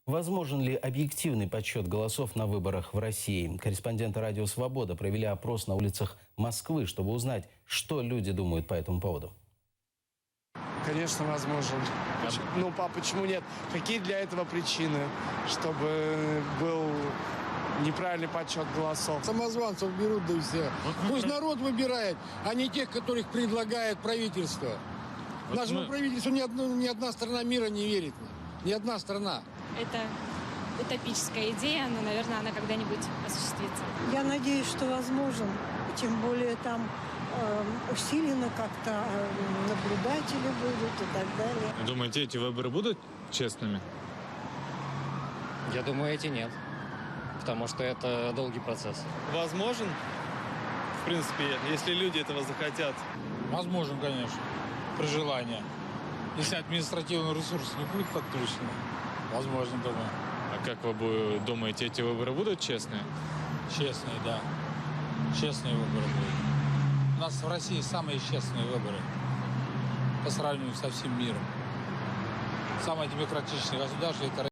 Возможен ли объективный подсчет голосов на выборах в России? Корреспонденты «Радио Свобода» провели опрос на улицах Москвы, чтобы узнать, что люди думают по этому поводу. Конечно, возможен. Ну, почему нет? Какие для этого причины? Чтобы был неправильный подсчет голосов. Самозванцев берут, да и все. Пусть народ выбирает, а не тех, которых предлагает правительство. Нашему правительству ни одна страна мира не верит. Ни одна страна. Это утопическая идея, но, наверное, она когда-нибудь осуществится. Я надеюсь, что возможен. Тем более там усиленно как-то наблюдатели будут и так далее. Думаете, эти выборы будут честными? Я думаю, эти нет. Потому что это долгий процесс. Возможен, в принципе, если люди этого захотят. Возможен, конечно, при желании. Если административный ресурс не будет подключен, возможно, думаю. А как вы думаете, эти выборы будут честные? Честные, да. Честные выборы будут. У нас в России самые честные выборы по сравнению со всем миром. Самое демократичное государство – это